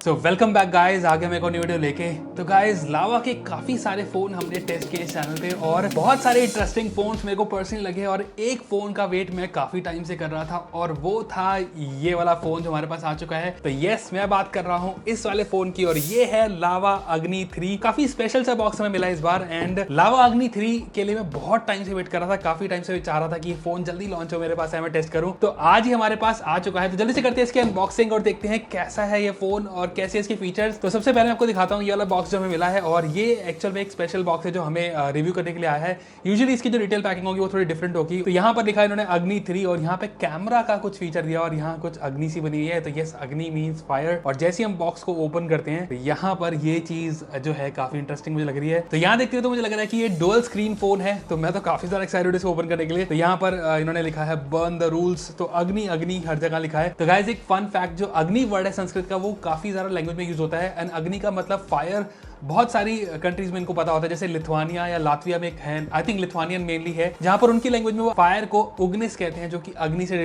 So welcome back guys, आगे मैं एक और न्यू वीडियो लेके। तो गाइस लावा के काफी सारे फोन हमने टेस्ट किए इस चैनल पे और बहुत सारे इंटरेस्टिंग फोन्स मेरे को पर्सनली लगे और एक फोन का वेट मैं काफी टाइम से कर रहा था और वो था ये वाला फोन जो हमारे पास आ चुका है। तो यस, मैं बात कर रहा हूँ इस वाले फोन की और ये है लावा अग्नि 3। काफी स्पेशल सा बॉक्स हमें मिला इस बार एंड लावा अग्नि 3 के लिए मैं बहुत टाइम से वेट कर रहा था, काफी टाइम से चाह रहा था कि ये फोन जल्दी लॉन्च हो मेरे पास है, मैं टेस्ट करूं। तो आज ही हमारे पास आ चुका है, तो जल्दी से करते हैं इसकी अनबॉक्सिंग और देखते हैं कैसा है ये फोन और कैसे इसके फीचर्स। तो सबसे पहले आपको दिखाता हूँ ये वाला बॉक्स जो हमें मिला है और ये एक्चुअल में एक स्पेशल बॉक्स है जो हमें रिव्यू करने के लिए आया है। यूजुअली इसकी जो रिटेल पैकिंग होगी वो थोड़ी डिफरेंट होगी। तो यहाँ पर लिखा है इन्होंने अग्नि 3 और यहाँ पे कैमरा का कुछ फीचर दिया और यहाँ कुछ अग्नि सी बनी हुई है। तो यस, अग्नि मीन्स फायर। और जैसे हम बॉक्स को ओपन करते हैं तो यहाँ पर ये चीज जो है काफी इंटरेस्टिंग मुझे लग रही है। तो यहाँ देखते हो तो मुझे लग रहा है कि ये डुअल स्क्रीन फोन है, तो मैं तो काफी ज्यादा एक्साइटेड इसको ओपन करने के लिए। तो यहाँ पर इन्होंने लिखा है बर्न द रूल्स, तो अग्नि अग्नि हर जगह लिखा है। तो गाइस एक फन फैक्ट, जो अग्नि वर्ड है संस्कृत का वो काफी ज्यादा लैंग्वेज में यूज होता है एंड अग्नि का मतलब फायर बहुत सारी कंट्रीज में इनको पता होता है, जैसे लिथुआनिया या लातविया में एक है, आई थिंक लिथुआनियन मेनली है, जहां पर उनकी लैंग्वेज में वो फायर को उग्निस कहते हैं जो कि अग्नि से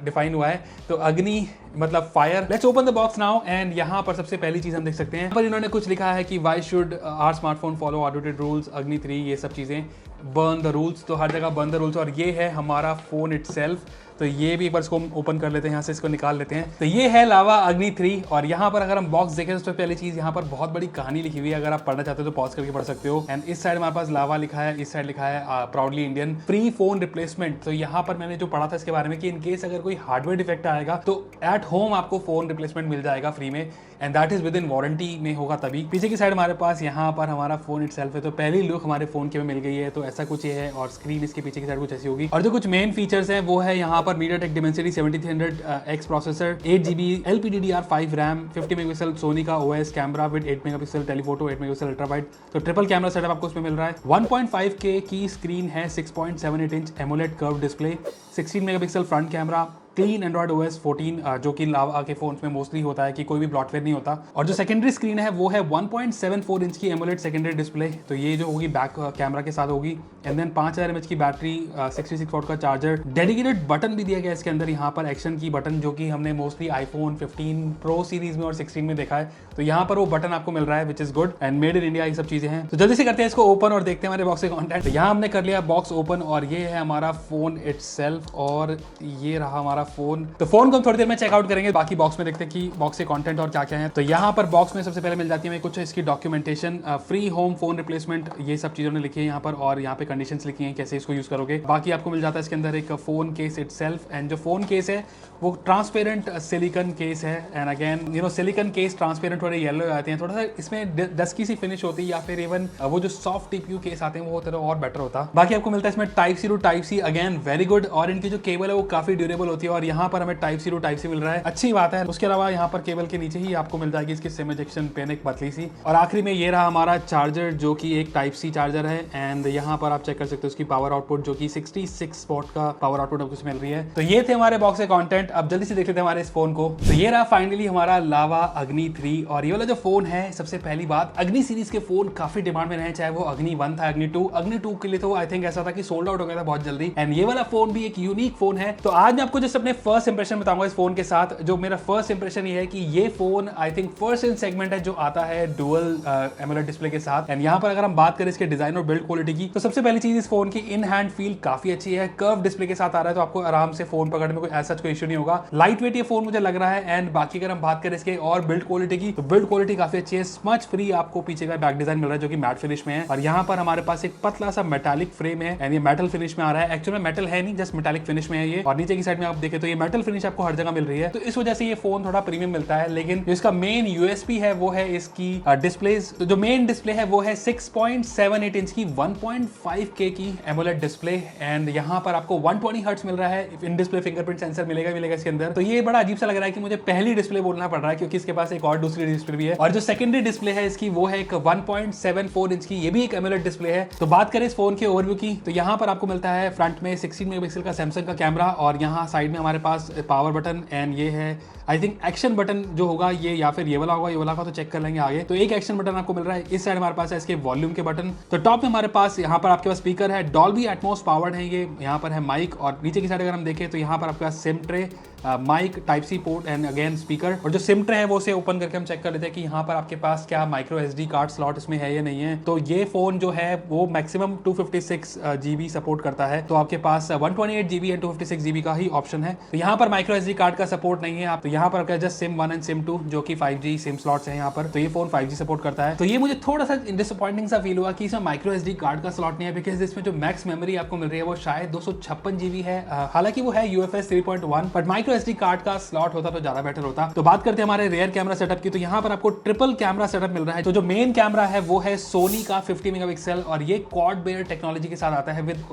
डिफाइन हुआ है। तो अग्नि मतलब fire. Let's open the box now and यहाँ पर सबसे पहली चीज हम देख सकते हैं, यहाँ पर इन्होंने कुछ लिखा है कि why should our smartphone follow audited rules Agni 3, ये सब चीजें, बर्न द रूल्स। तो हर जगह बर्न द रूल्स। और ये है हमारा फोन इटसेल्फ। तो ये भी एक बार इसको हम ओपन कर लेते हैं, यहाँ से इसको निकाल लेते हैं। तो ये है लावा अग्नि 3 और यहाँ पर अगर हम बॉक्स देखें तो सबसे पहली चीज यहाँ पर बहुत बड़ी कहानी लिखी हुई है, अगर आप पढ़ना चाहते हो तो पॉज करके पढ़ सकते हो। एंड इस साइड हमारे पास लावा लिखा है, इस साइड लिखा है proudly Indian free phone replacement. तो यहाँ पर मैंने जो पढ़ा था इसके बारे में कि इनकेस अगर कोई हार्डवेयर डिफेक्ट आएगा तो एट होम आपको फोन रिप्लेसमेंट मिल जाएगा फ्री में and that is with in warranty में होगा तभी। पीछे की साइड हमारे पास यहाँ पर हमारा फोन इटसेल्फ है, तो पहली लुक हमारे फोन के में मिल गई है। तो ऐसा कुछ ये है और स्क्रीन इसके पीछे की साइड कुछ ऐसी होगी। और जो कुछ मेन फीचर्स हैं वो है यहाँ पर MediaTek Dimensity 7300X processor, 8GB LPDDR5 RAM, 50 megapixel Soni का OS camera with 8 megapixel telephoto, 8 megapixel ultra wide. तो ट्रिपल कैमरा सेटअप आपको उसमें मिल रहा है। 1.5K की स्क्रीन है, 6.78 inch AMOLED curve display, 16 megapixel front camera, clean Android OS 14 जो कि लावा के फोन्स में मोस्टली होता है कि कोई भी ब्लॉटवेयर नहीं होता। और जो सेकेंडरी स्क्रीन है वो है 1.74 इंच की एमोलेड सेकेंडरी डिस्प्ले, तो ये जो होगी बैक कैमरा के साथ होगी। एंड देन 5000 mAh की बैटरी, 66 वॉट का चार्जर, डेडिकेटेड बटन भी दिया गया इसके अंदर, यहाँ पर एक्शन की बटन जो कि हमने मोस्टली iPhone 15 Pro सीरीज में और 16 में देखा है। तो यहाँ पर वो बटन आपको मिल रहा है which is good and made in India, ये सब चीजें हैं। तो जल्दी से करते हैं इसको ओपन और देखते हैं हमारे बॉक्स के कंटेंट। तो यहाँ हमने कर लिया बॉक्स ओपन और ये है हमारा फोन इटसेल्फ और ये रहा हमारा फोन। तो फोन को हम थोड़ी देर में चेकआउट करेंगे, बाकी बॉक्स में देखते हैं कि बॉक्स के कंटेंट और क्या क्या है। तो यहाँ पर बॉक्स में सबसे पहले मिल जाती है कुछ इसकी documentation, free home phone replacement, ये सब चीजों ने लिखी है यहाँ पर और यहाँ पे कंडीशंस लिखी हैं कैसे इसको यूज करोगे। बाकी आपको मिल जाता है इसके अंदर एक फोन केस इटसेल्फ एंड जो फोन केस है वो ट्रांसपेरेंट सिलिकॉन केस है and again you know silicone case transparent थोड़े येलो आते हैं, थोड़ा सा इसमें डस्की सी फिनिश होती है या फिर इवन वो जो सॉफ्ट टीपीयू केस आते हैं वो होते और बेटर होता। बाकी आपको मिलता है इसमें type C to type C, again very good. और इनकी जो केबल है वो काफी ड्यूरेबल होती है और यहाँ पर हमें type C to type C मिल रहा है, अच्छी बात है। उसके अलावा यहाँ पर केबल के नीचे ही आपको मिल जाएगी इसकी सिम इजेक्शन पिन एक पतली सी। और आखिरी में ये रहा हमारा चार्जर जो कि एक टाइप सी चार्जर है एंड यहाँ पर आप चेक कर सकते हो उसकी पावर आउटपुट जो कि 66 वॉट का पावर आउटपुट आपको मिल रही है। तो ये थे हमारे बॉक्स के कंटेंट। अब जल्दी से देख लेते हैं हमारे इस फोन को। तो ये रहा फाइनली हमारा लावा अग्नि 3 और ये वाला जो फोन है, सबसे पहली बात अग्नि सीरीज के फोन काफी डिमांड में रहे, चाहे वो अग्नि 1 था, अग्नि 2 के लिए तो आई थिंक ऐसा था कि सोल्ड आउट हो गया था बहुत जल्दी एंड ये वाला फोन भी एक यूनिक फोन है। तो आज मैं आपको जस्ट अपने फर्स्ट इंप्रेशन बताऊंगा इस फोन के साथ। जो मेरा फर्स्ट इंप्रेशन ये है कि ये phone I think first in segment है जो आता है डुअल एमोलेड डिस्प्ले के साथ। एंड यहाँ पर अगर हम बात करें इसके डिजाइन और बिल्ड क्वालिटी की, तो सबसे पहली चीज इस फोन की इन हैंड फील काफी अच्छी है। कर्व डिस्प्ले के साथ आ रहा है तो आपको आराम से फोन पकड़ने में कोई ऐसा कोई इशू नहीं होगा। लाइट वेट ये फोन मुझे लग रहा है। एंड बाकी अगर हम बात करें इसके और बिल्ड क्वालिटी की, तो बिल्ड क्वालिटी काफी अच्छी है। स्मच फ्री आपको पीछे का बैक डिजाइन मिल रहा है जो कि मैट फिनिश में है और यहाँ पर हमारे पास एक पतला सा मेटालिक फ्रेम है एंड ये मेटल फिनिश में आ रहा है। एक्चुअली मेटल है नहीं, जस्ट मेटालिक फिनिश में है ये। और नीचे की साइड में आप देखें तो ये मेटल फिनिश आपको हर जगह मिल रही है, तो इस वजह से ये फोन थोड़ा प्रीमियम मिलता है। लेकिन जो इसका मेन यूएसपी है वो है इसकी डिस्प्लेज। तो जो मेन डिस्प्ले है वो है 6.78 इंच की 1.5K की एमोलेड डिस्प्ले एंड यहाँ पर आपको 120 हर्ट्ज मिल रहा है। इन डिस्प्ले फिंगरप्रिंट सेंसर मिलेगा इसके अंदर। तो ये बड़ा अजीब सा लग रहा है कि मुझे पहली डिस्प्ले बोलना पड़ रहा है क्योंकि इसके पास एक और दूसरी डिस्प्ले भी है। और जो सेकेंडरी डिस्प्ले है इसकी वो है एक 1.74 इंच की, ये भी एक एमोलेड डिस्प्ले है। तो बात करें इस फोन के ओवरव्यू की, तो यहाँ पर आपको मिलता है फ्रंट में 16 मेगापिक्सल का सैमसंग का कैमरा और यहाँ साइड में हमारे पास पावर बटन एंड ये है आई थिंक एक्शन बटन जो होगा ये या फिर ये वाला होगा, ये वाला होगा तो चेक कर लेंगे आगे। तो एक एक्शन बटन आपको मिल रहा है, इस साइड हमारे पास है इसके वॉल्यूम के बटन। तो टॉप में हमारे पास यहाँ पर आपके पास स्पीकर है, डॉल्बी एटमॉस पावर्ड है ये, यहाँ पर है माइक, और नीचे की साइड अगर हम देखें तो यहाँ पर आपके पास SIM tray, mic, type C port and again speaker. और जो सिम ट्रे है वो उसे ओपन करके हम चेक कर लेते हैं कि यहाँ पर आपके पास क्या माइक्रो SD कार्ड स्लॉट इसमें है या नहीं है। तो ये फोन जो है वो मैक्सिमम 256 GB सपोर्ट करता है, तो आपके पास 128 GB एंड 256 GB का ही ऑप्शन है। तो यहाँ पर माइक्रो SD कार्ड का सपोर्ट नहीं है। आप तो यहाँ पर आपका जस्ट सिम 1 एंड सिम 2 जो कि 5G सिम स्लॉट्स है यहाँ पर, तो ये फोन 5G सपोर्ट करता है। तो ये मुझे थोड़ा सा डिसअपॉइंटिंग सा फील हुआ कि इसमें माइक्रो SD कार्ड का स्लॉट नहीं है, बिकॉज इसमें जो मैक्स मेमोरी आपको मिल रही है वो शायद 256 GB है। हालांकि वो है UFS 3.1, but micro SD card का स्लॉट होता तो ज्यादा बेटर होता। तो बात करते हैं हमारे रेयर कैमरा सेटअप की, तो यहाँ पर आपको ट्रिपल कैमरा सेटअप मिल रहा है। तो जो मेन कैमरा है वो है सोनी का 50 मेगापिक्सल, और ये क्वाड बेयर टेक्नोलॉजी के साथ आता है विद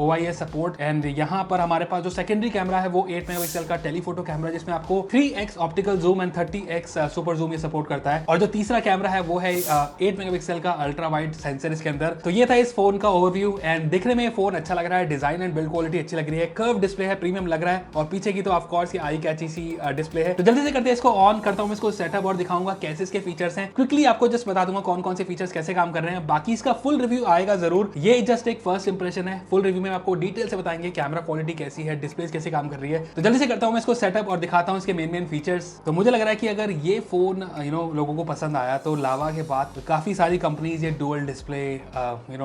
OIS सपोर्ट। एंड यहाँ पर हमारे पास जो सेकेंडरी कैमरा है वो 8 मेगापिक्सल का टेलीफोटो कैमरा, जिसमें आपको 3x optical zoom and 30x super zoom ये सपोर्ट करता है। और जो तीसरा कैमरा है वो है 8 मेगापिक्सल का अल्ट्रा वाइड सेंसर इसके अंदर। तो ये था इस फोन का ओवरव्यू, एंड दिखने में ये फोन अच्छा लग रहा है, डिजाइन एंड बिल्ड क्वालिटी अच्छी लग रही है, कर्व डिस्प्ले है, प्रीमियम लग रहा है, और पीछे की तो ऑफ कोर्स ये आई कैची सी डिस्प्ले है। तो जल्दी से करते हैं इसको ऑन करता हूं इसको सेटअप, और दिखाऊंगा कैसे इसके फीचर्स हैं। क्विकली आपको जस्ट बता दूंगा कौन कौन से फीचर्स कैसे काम कर रहे हैं, बाकी इसका फुल रिव्यू आएगा जरूर। ये जस्ट एक फर्स्ट इंप्रेशन है, फुल रिव्यू में आपको डिटेल से बताएंगे कैमरा क्वालिटी कैसी है, डिस्प्ले कैसे काम कर रही है। तो जल्दी से करता हूं मैं इसको सेटअप और दिखाता हूं इसके मेन फीचर्स। तो मुझे लग रहा है कि अगर ये फोन लोगों को पसंद आया तो लावा के बाद काफी सारी कंपनीज ये डुअल डिस्प्ले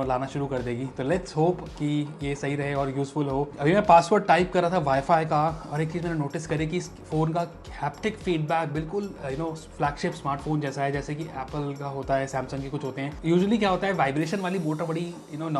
लाना शुरू कर देगी। तो लेट्स होप कि ये सही रहे और यूजफुल हो। अभी मैं पासवर्ड टाइप कर रहा था वाईफाई का, और एक चीज मैंने नोटिस करी कि इस फोन का हैप्टिक फीडबैक बिल्कुल फ्लैगशिप स्मार्टफोन जैसा है, जैसे कि एप्पल का होता है, सैमसंग के कुछ होते हैं। यूजुअली क्या होता है, वाइब्रेशन वाली मोटर बड़ी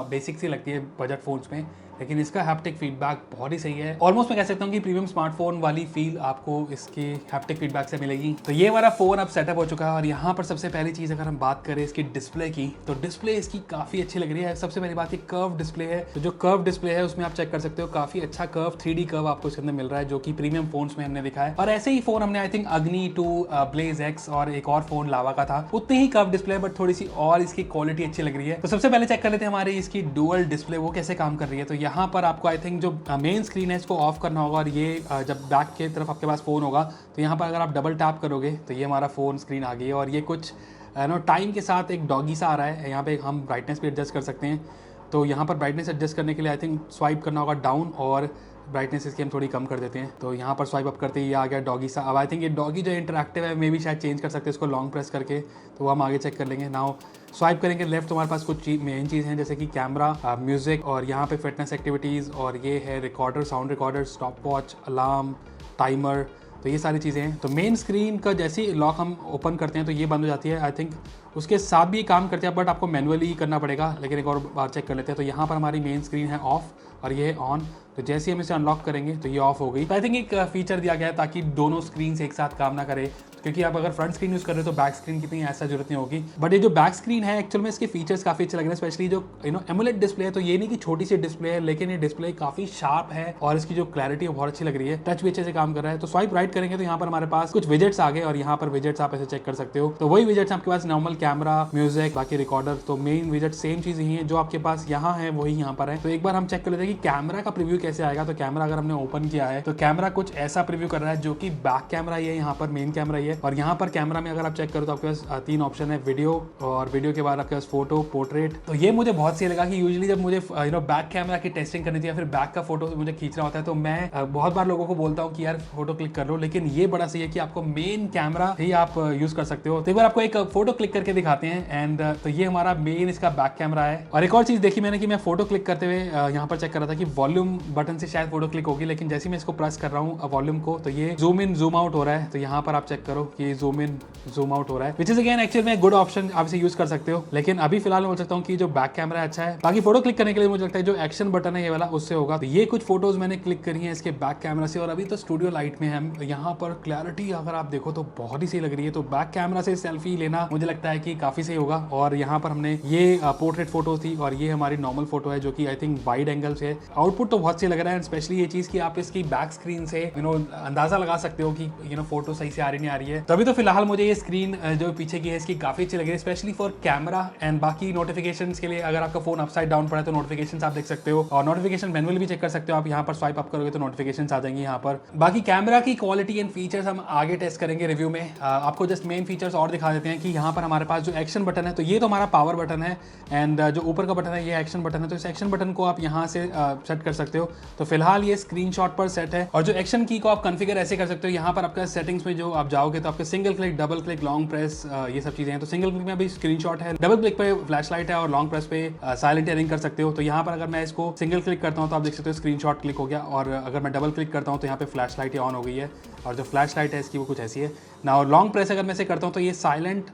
बेसिक सी लगती है बजट फोन्स में, लेकिन इसका हैप्टिक फीडबैक बहुत ही सही है। ऑलमोस्ट मैं कह सकता हूँ कि प्रीमियम स्मार्टफोन वाली फील आपको इसके हैप्टिक फीडबैक से मिलेगी। तो ये वाला फोन अब सेटअप हो चुका है, और यहाँ पर सबसे पहली चीज अगर हम बात करें इसकी डिस्प्ले की, तो डिस्प्ले इसकी काफी अच्छी लग रही है। सबसे पहली बात ये कर्व डिस्प्ले है, तो जो कर्व डिस्प्ले है उसमें आप चेक कर सकते हो काफी अच्छा कर्व 3D कर्व आपको इसके अंदर मिल रहा है, जो कि प्रीमियम फोन्स में हमने दिखा है। और ऐसे ही फोन हमने आई थिंक अग्नि 2, ब्लेज X और एक और फोन लावा का था, उतनी ही कर्व डिस्प्ले, बट थोड़ी सी और इसकी क्वालिटी अच्छी लग रही है। तो सबसे पहले चेक कर लेते हैं हमारी इसकी डुअल डिस्प्ले वो कैसे काम कर रही है। तो यहाँ पर आपको आई थिंक जो मेन स्क्रीन है इसको ऑफ करना होगा, और ये जब बैक की तरफ आपके पास फोन होगा तो यहाँ पर अगर आप डबल टैप करोगे तो ये हमारा फोन स्क्रीन आ गई है। और ये कुछ टाइम के साथ एक डॉगी सा आ रहा है, यहाँ पे हम ब्राइटनेस भी एडजस्ट कर सकते हैं। तो यहाँ पर ब्राइटनेस एडजस्ट करने के लिए आई थिंक स्वाइप करना होगा डाउन, और ब्राइटनेस इसकी हम थोड़ी कम कर देते हैं। तो यहाँ पर स्वाइप अप करते ही ये आ गया डॉगी सा। अब आई थिंक ये डॉगी जो इंटरैक्टिव है मे भी शायद चेंज कर सकते हैं इसको लॉन्ग प्रेस करके, तो वो हम आगे चेक कर लेंगे। नाउ स्वाइप करेंगे लेफ्ट, तो हमारे पास कुछ मेन चीज़ हैं जैसे कि कैमरा, म्यूजिक, और यहाँ पे फिटनेस एक्टिविटीज़, और ये है recorder, sound recorder, stop watch, alarm, timer, तो ये सारी चीज़ें हैं। तो मेन स्क्रीन का जैसे ही लॉक हम ओपन करते हैं तो ये बंद हो जाती है। आई थिंक उसके साथ भी काम करते हैं, बट आपको मैनुअली करना पड़ेगा। लेकिन एक और बार चेक कर लेते हैं। तो यहाँ पर हमारी मेन स्क्रीन है ऑफ, और ये है ऑन। तो जैसे ही हम इसे अनलॉक करेंगे तो ये ऑफ हो गई। तो आई थिंक एक फीचर दिया गया है ताकि दोनों स्क्रीन से एक साथ काम ना करे, क्योंकि आप अगर फ्रंट स्क्रीन यूज़ कर रहे हो तो बैक स्क्रीन की इतनी ऐसा जरूरत नहीं होगी। बट ये जो बैक स्क्रीन है एक्चुअल में इसके फीचर्स काफ़ी अच्छे लग रहे हैं, स्पेशली जो एमोलेड डिस्प्ले है। तो ये नहीं कि छोटी सी डिस्प्ले है, लेकिन ये डिस्प्ले काफ़ी शार्प है, और इसकी जो क्लैरिटी है बहुत अच्छी लग रही है। टच भी अच्छे से काम कर रहा है। तो स्वाइप राइट करेंगे तो यहाँ पर हमारे पास कुछ विजेट्स आ गए, और यहाँ पर विजेट्स आप ऐसे चेक कर सकते हो। तो वही विजेट्स आपके पास नॉर्मल कैमरा, म्यूजिक, बाकी रिकॉर्डर, तो मेन विजेट सेम चीज़ ही है जो आपके पास यहाँ है वही यहाँ पर है। तो एक बार हम चेक कर लेते हैं कि कैमरा का प्रीव्यू कैसे आएगा। तो कैमरा अगर हमने ओपन किया है तो कैमरा कुछ ऐसा प्रीव्यू कर रहा है, जो कि बैक कैमरा ही है, यहाँ पर मेन कैमरा ही है। और यहाँ पर कैमरा में अगर आप चेक करो तो आपके पास 3 ऑप्शन है, वीडियो, और वीडियो के बाद आपके पास फोटो, पोर्ट्रेट। तो ये मुझे बहुत सही लगा कि यूजुअली जब मुझे बैक कैमरा की टेस्टिंग करनी थी या फिर बैक का फोटो मुझे खींचना होता है, तो मैं बहुत बार लोगों को बोलता हूँ कि यार फोटो क्लिक कर लो, लेकिन ये बड़ा सही है कि आपको मेन कैमरा ही आप यूज कर सकते हो। तो एक बार आपको एक फोटो क्लिक करके दिखाते हैं। एंड तो ये हमारा मेन इसका बैक कैमरा है। और एक और चीज देखी मैंने कि मैं फोटो क्लिक करते हुए यहाँ पर चेक कर रहा था कि वॉल्यूम बटन से शायद फोटो क्लिक होगी, लेकिन जैसे मैं इसको प्रेस कर रहा हूँ वॉल्यूम को, तो ये जूम इन जूम आउट हो रहा है। तो यहाँ पर आप चेक करो कि जूम इन जूम आउट हो रहा है, विच इज अगेन एक्चुअल में गुड ऑप्शन, आप इसे यूज कर सकते हो। लेकिन अभी फिलहाल मैं बोल सकता हूँ कि जो बैक कैमरा है अच्छा है। बाकी फोटो क्लिक करने के लिए मुझे लगता है जो एक्शन बटन है ये वाला उससे होगा। तो ये कुछ फोटोज मैंने क्लिक करी है इसके बैक कैमरा से, और अभी तो स्टूडियो लाइट में हम यहाँ पर क्लैरिटी अगर आप देखो तो बहुत ही सही लग रही है। तो बैक कैमरा से सेल्फी लेना मुझे लगता है कि काफी सही होगा। और यहाँ पर हमने ये पोर्ट्रेट फोटो थी, और ये हमारी नॉर्मल फोटो है जो कि आई थिंक वाइड एंगल से मुझे। आउटपुट तो बहुत सही लग रहा है, स्पेशली ये चीज़ कि आप इसकी बैक स्क्रीन से अंदाजा लगा सकते हो कि फोटो सही से आ रही नहीं आ रही है। तभी तो फिलहाल मुझे ये स्क्रीन जो पीछे की है इसकी काफ़ी अच्छी लग रही है, स्पेशली फॉर कैमरा एंड बाकी नोटिफिकेशंस के लिए। अगर आपका फोन अपसाइड डाउन पड़ा है तो नोटिफिकेशंस आप देख सकते हो, और नोटिफिकेशन मैनुअल भी चेक कर सकते हो आप। यहाँ पर स्वाइप अप करोगे तो नोटिफिकेशंस आ जाएंगे यहाँ पर। बाकी कैमरा की क्वालिटी एंड फीचर्स हम आगे टेस्ट करेंगे रिव्यू में। आपको जस्ट मेन फीचर्स और दिखा देते हैं कि यहाँ पर हमारे पास जो एक्शन बटन है, तो ये तो हमारा पावर बटन है, एंड जो ऊपर का बटन है ये एक्शन बटन है। तो इस एक्शन बटन को आप यहाँ से सेट कर सकते हो। तो फिलहाल ये स्क्रीनशॉट पर सेट है, और जो एक्शन की को आप कॉन्फ़िगर ऐसे कर सकते हो। यहाँ पर आपका सेटिंग्स में जो आप जाओगे तो आपके single click, double click, long press, ये सब चीज़ें हैं। तो सिंगल क्लिक में अभी स्क्रीनशॉट है, डबल क्लिक पे फ्लैश लाइट है, और लॉन्ग प्रेस पे साइलेंट इयरिंग कर सकते हो। तो यहाँ पर अगर मैं इसको सिंगल क्लिक करता हूँ तो आप देख सकते हो स्क्रीनशॉट क्लिक हो गया, और अगर मैं डबल क्लिक करता हूँ तो यहाँ पे फ्लैश लाइट ऑन हो गई है, और जो फ्लैश लाइट है इसकी वो कुछ ऐसी है ना। और लॉन्ग प्रेस अगर मैं इसे करता हूँ तो ये साइलेंट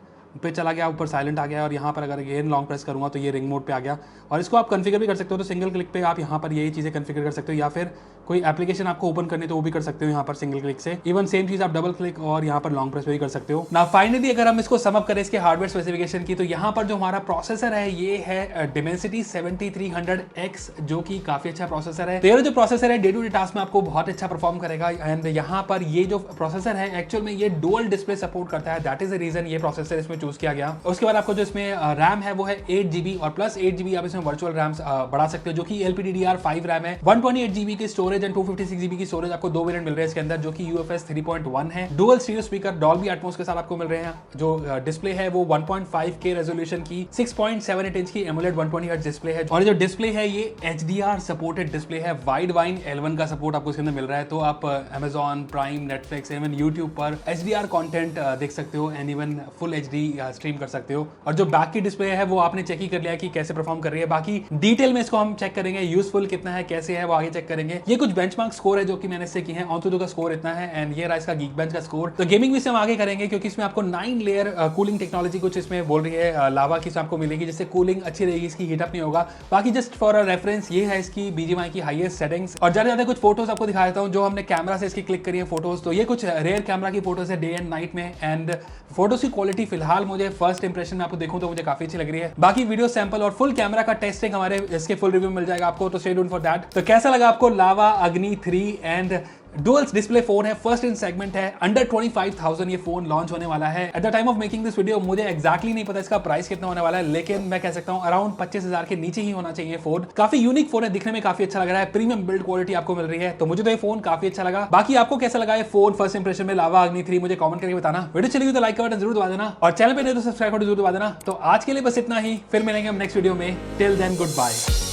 पे चला गया, ऊपर साइलेंट आ गया, और यहाँ पर अगर अगेन लॉन्ग प्रेस करूँगा तो ये रिंग मोड पे आ गया। और इसको आप कॉन्फ़िगर भी कर सकते हो। तो सिंगल क्लिक पे आप यहाँ पर यही चीज़ें कॉन्फ़िगर कर सकते हो, या फिर कोई एप्लीकेशन आपको ओपन करनी तो वो भी कर सकते हो यहाँ पर सिंगल क्लिक से। इवन सेम चीज़ आप डबल क्लिक और यहाँ पर लॉन्ग प्रेस पे भी कर सकते हो ना। फाइनली अगर हम इसको सम अप करें इसके हार्डवेयर स्पेसिफिकेशन की, तो यहाँ पर जो हमारा प्रोसेसर है ये है Dimensity 7300X, जो कि काफ़ी अच्छा प्रोसेसर है। तो ये जो प्रोसेसर है डे टू डे टास्क में आपको बहुत अच्छा परफॉर्म करेगा। एंड यहाँ पर ये जो प्रोसेसर है एक्चुअल में ये डुअल डिस्प्ले सपोर्ट करता है, दैट इज द रीजन ये प्रोसेसर इसमें चूज किया गया। उसके बाद आपको जो इसमें रैम है वो है 8GB, और प्लस 8GB आप इसमें वर्चुअल रैम बढ़ा सकते हो, जो कि LPDDR5 रैम है। 128GB की स्टोरेज एंड 256GB की स्टोरेज आपको दो वेरिएंट मिल रहे हैं इसके अंदर, जो कि UFS 3.1 है। Dual stereo speaker Dolby Atmos के साथ आपको मिल रहे हैं। जो डिस्प्ले है वो 1.5K रेजोल्यूशन की 6.78 इंच की एमोलेड 120Hz डिस्प्ले है, और जो डिस्प्ले है ये HDR सपोर्टेड डिस्प्ले है। वाइड वाइन L1 का सपोर्ट आपको इसके अंदर मिल रहा है। तो आप Amazon prime, Netflix, even YouTube पर HDR कंटेंट देख सकते हो, and even full HD stream कर सकते हो। और जो बैक की डिस्प्ले है वो आपने चेक ही कर लिया कि कैसे परफॉर्म कर रही है। बाकी डिटेल में इसको हम चेक करेंगे, यूजफुल कितना है, कैसे है, वो आगे चेक करेंगे। ये कुछ बेंचमार्क स्कोर है जो कि मैंने इससे की है। ऑनटूडू का स्कोर इतना है, एंड ये रहा इसका गीकबेंच का स्कोर। तो गेमिंग भी से हम आगे करेंगे, क्योंकि इसमें आपको 9 लेयर कूलिंग टेक्नोलॉजी कुछ इसमें बोल रही है लावा की आपको मिलेगी, जिससे कूलिंग अच्छी रहेगी, इसकी हीटअप नहीं होगा। बाकी जस्ट फॉर अ रेफरेंस ये है इसकी BGMI की हाईएस्ट सेटिंग्स। और ज्यादा कुछ फोटोज आपको दिखा देता हूँ जो हमने कैमरा से इसकी क्लिक करी है फोटोज। तो ये कुछ रेयर कैमरा की फोटोज है डे एंड नाइट में, एंड फोटोज की क्वालिटी फिलहाल मुझे फर्स्ट इंप्रेशन में आपको देखूं तो मुझे काफी अच्छी लग रही है। बाकी वीडियो सैंपल और फुल कैमरा का टेस्टिंग हमारे इसके फुल रिव्यू मिल जाएगा आपको, तो स्टे ट्यून्ड फॉर दैट। तो कैसा लगा आपको लावा अग्नि 3 एंड डुअल डिस्प्ले फोन है, फर्स्ट इन सेगमेंट है, अंडर 25,000 ये फोन लॉन्च होने वाला है। At the time of making this video मुझे एक्जैक्टली नहीं पता इसका प्राइस कितना होने वाला है, लेकिन मैं कह सकता हूं अराउंड 25,000 के नीचे ही होना चाहिए फोन। काफी यूनिक फोन है, दिखने में काफी अच्छा लग रहा है, प्रीमियम बिल्ड क्वालिटी आपको मिल रही है। तो मुझे तो ये फोन काफी अच्छा लगा। बाकी आपको कैसा लगा ये फोन फर्स्ट इंप्रेशन में लावा अग्नि 3, मुझे कमेंट करके बताना। वीडियो चलेगी तो लाइक का बटन जरूर दबा देना, और चैनल पे नहीं तो सब्सक्राइब बटन जरूर दबा देना। तो आज के लिए बस इतना ही, फिर मिलेंगे हम नेक्स्ट वीडियो में। Till then good bye.